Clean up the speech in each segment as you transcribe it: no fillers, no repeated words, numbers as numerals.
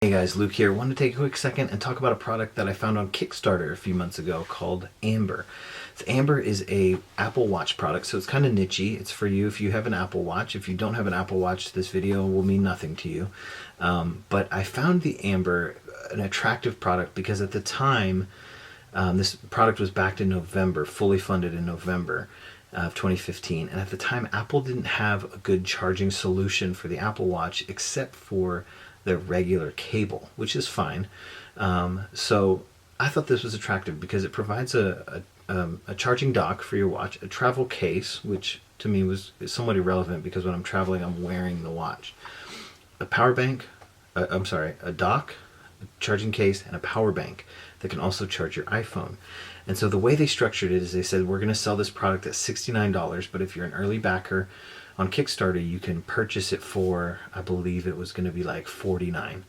Hey guys, Luke here. Wanted to take a quick second and talk about a product that I found on Kickstarter a few months ago called Amber. Amber is a Apple Watch product, so it's kind of nichey. It's for you if you have an Apple Watch. If you don't have an Apple Watch, this video will mean nothing to you. But I found the Amber an attractive product because at the time, this product was backed in November, fully funded in November of 2015. And at the time, Apple didn't have a good charging solution for the Apple Watch except for the regular cable, which is fine. So I thought this was attractive because it provides a charging dock for your watch, a travel case, which to me is somewhat irrelevant because when I'm traveling, I'm wearing the watch, a power bank, a dock, a charging case, and a power bank that can also charge your iPhone. And so the way they structured it is they said, we're going to sell this product at $69, but if you're an early backer on Kickstarter, you can purchase it for, I believe it was going to be like $49.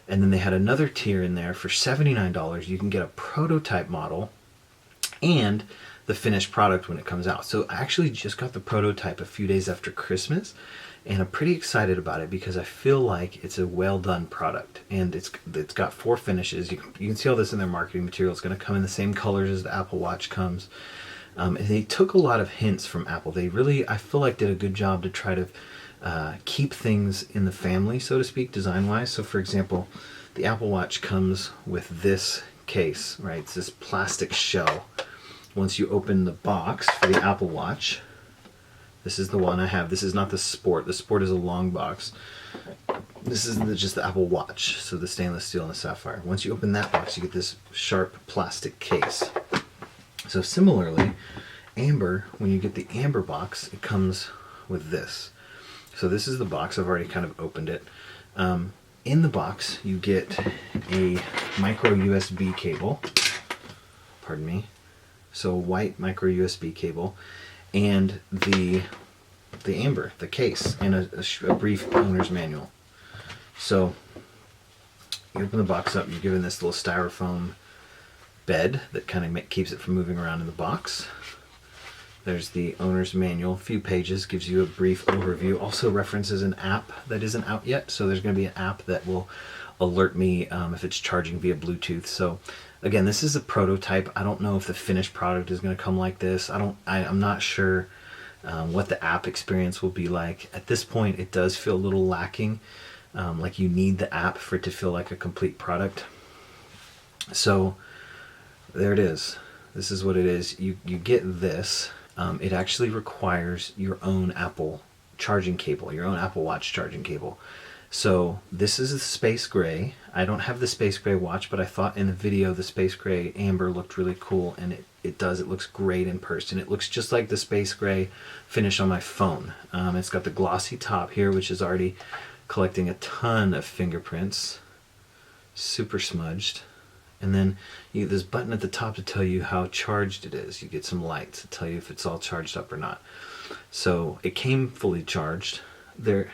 And then they had another tier in there for $79. You can get a prototype model and the finished product when it comes out. So I actually just got the prototype a few days after Christmas, and I'm pretty excited about it because I feel like it's a well done product, and it's got 4 finishes. You can see all this in their marketing material. It's going to come in the same colors as the Apple Watch comes. And they took a lot of hints from Apple. They really, I feel like, did a good job to try to keep things in the family, so to speak, design-wise. So for example, the Apple Watch comes with this case, right? It's this plastic shell. Once you open the box for the Apple Watch, this is the one I have. This is not the Sport. The Sport is a long box. This is just the Apple Watch, so the stainless steel and the sapphire. Once you open that box, you get this sharp plastic case. So similarly, Amber, when you get the Amber box, it comes with this. So this is the box. I've already kind of opened it. In the box, you get a micro USB cable. Pardon me. So a white micro USB cable, and the Amber, the case, and a brief owner's manual. So you open the box up, you're given this little styrofoam bed that kind of keeps it from moving around in the box. There's the owner's manual, a few pages, gives you a brief overview, also references an app that isn't out yet. So there's going to be an app that will alert me if it's charging via Bluetooth. So again, this is a prototype. I don't know if the finished product is going to come like this. I'm not sure what the app experience will be like. At this point, it does feel a little lacking. Like you need the app for it to feel like a complete product. So there it is. This is what it is. You get this. It actually requires your own Apple charging cable, your own Apple Watch charging cable. So this is a space gray. I don't have the space gray watch, but I thought in the video the space gray Amber looked really cool, and it does. It looks great in person. It looks just like the space gray finish on my phone. It's got the glossy top here, which is already collecting a ton of fingerprints, super smudged. And then you get this button at the top to tell you how charged it is. You get some lights to tell you if it's all charged up or not. So it came fully charged. It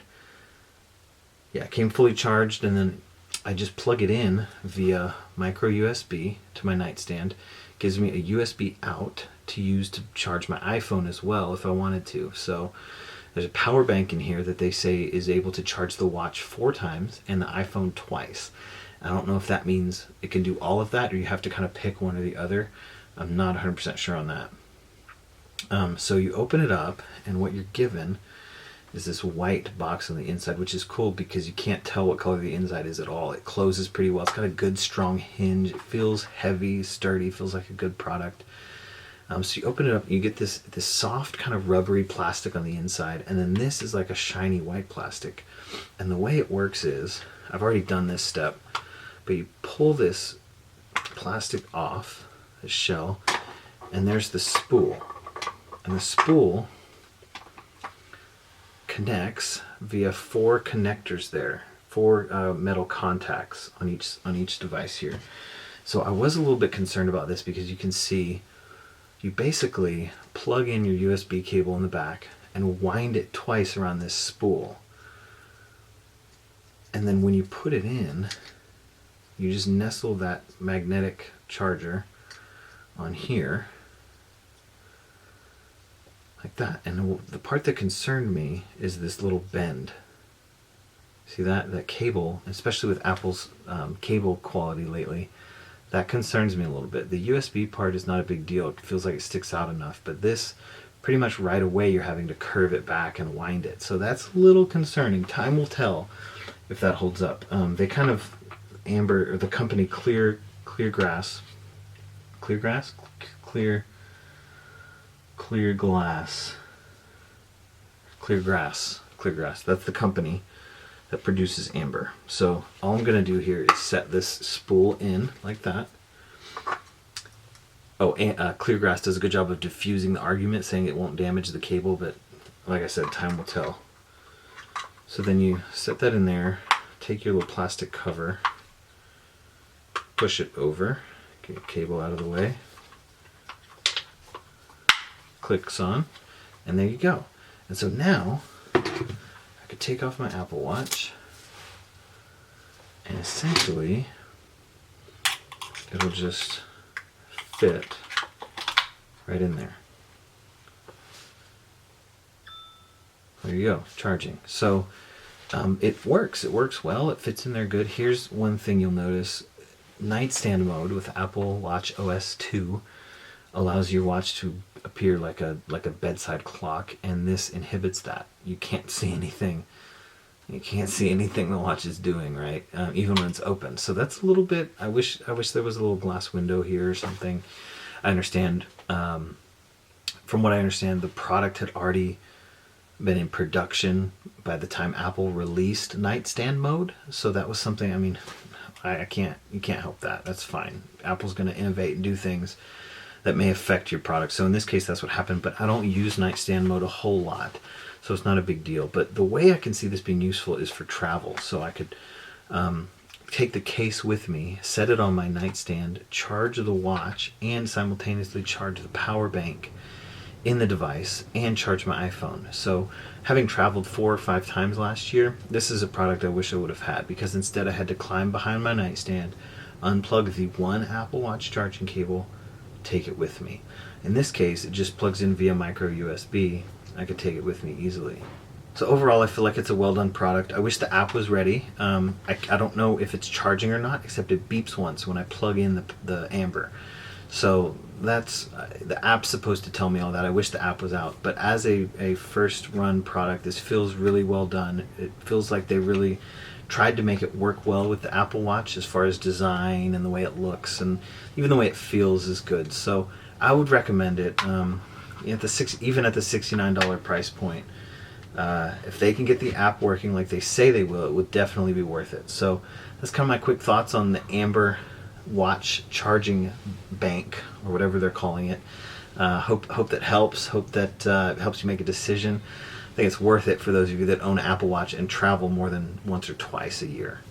came fully charged, and then I just plug it in via micro USB to my nightstand. It gives me a USB out to use to charge my iPhone as well if I wanted to. So there's a power bank in here that they say is able to charge the watch 4 times and the iPhone twice. I don't know if that means it can do all of that or you have to kind of pick one or the other. I'm not 100% sure on that. So you open it up, and what you're given is this white box on the inside, which is cool because you can't tell what color the inside is at all. It closes pretty well. It's got a good strong hinge. It feels heavy, sturdy, feels like a good product. So you open it up, you get this soft kind of rubbery plastic on the inside, and then this is like a shiny white plastic. And the way it works is, I've already done this step, but you pull this plastic off, the shell, and there's the spool. And the spool connects via 4 connectors there, 4 metal contacts on each device here. So I was a little bit concerned about this because you can see you basically plug in your USB cable in the back and wind it twice around this spool. And then when you put it in, you just nestle that magnetic charger on here like that. And the part that concerned me is this little bend. See that cable, especially with Apple's cable quality lately, that concerns me a little bit. The USB part is not a big deal. It feels like it sticks out enough, but this, pretty much right away, you're having to curve it back and wind it. So that's a little concerning. Time will tell if that holds up. They kind of, Amber, or the company Clear Glass, that's the company that produces Amber. So all I'm going to do here is set this spool in like that. Oh, and Cleargrass does a good job of diffusing the argument, saying it won't damage the cable, but like I said, time will tell. So then you set that in there, take your little plastic cover, push it over, get your cable out of the way, clicks on, and there you go. And so now I could take off my Apple Watch, and essentially it'll just fit right in there. There you go, charging. So it works well, it fits in there good. Here's one thing you'll notice. Nightstand mode with Apple Watch OS 2 allows your watch to appear like a bedside clock, and this inhibits that. You can't see anything. You can't see anything the watch is doing, right? Even when it's open. So that's a little bit. I wish there was a little glass window here or something. I understand. From what I understand, the product had already been in production by the time Apple released nightstand mode. So that was something. I mean, you can't help that. That's fine. Apple's going to innovate and do things that may affect your product. So in this case, that's what happened. But I don't use nightstand mode a whole lot, so it's not a big deal. But the way I can see this being useful is for travel. So I could take the case with me, set it on my nightstand, charge the watch, and simultaneously charge the power bank in the device and charge my iPhone. So having traveled 4 or 5 times last year, this is a product I wish I would have had, because instead I had to climb behind my nightstand, unplug the one Apple Watch charging cable, take it with me. In this case, it just plugs in via micro USB. I could take it with me easily. So overall, I feel like it's a well done product. I wish the app was ready. I don't know if it's charging or not, except it beeps once when I plug in the Amber. So that's the app's supposed to tell me all that. I wish the app was out. But as a first run product, this feels really well done. It feels like they really tried to make it work well with the Apple Watch as far as design and the way it looks, and even the way it feels is good. So I would recommend it. Even at the $69 price point, if they can get the app working like they say they will, it would definitely be worth it. So that's kind of my quick thoughts on the Amber watch charging bank, or whatever they're calling it. Hope that helps. Hope that helps you make a decision. I think it's worth it for those of you that own an Apple Watch and travel more than once or twice a year.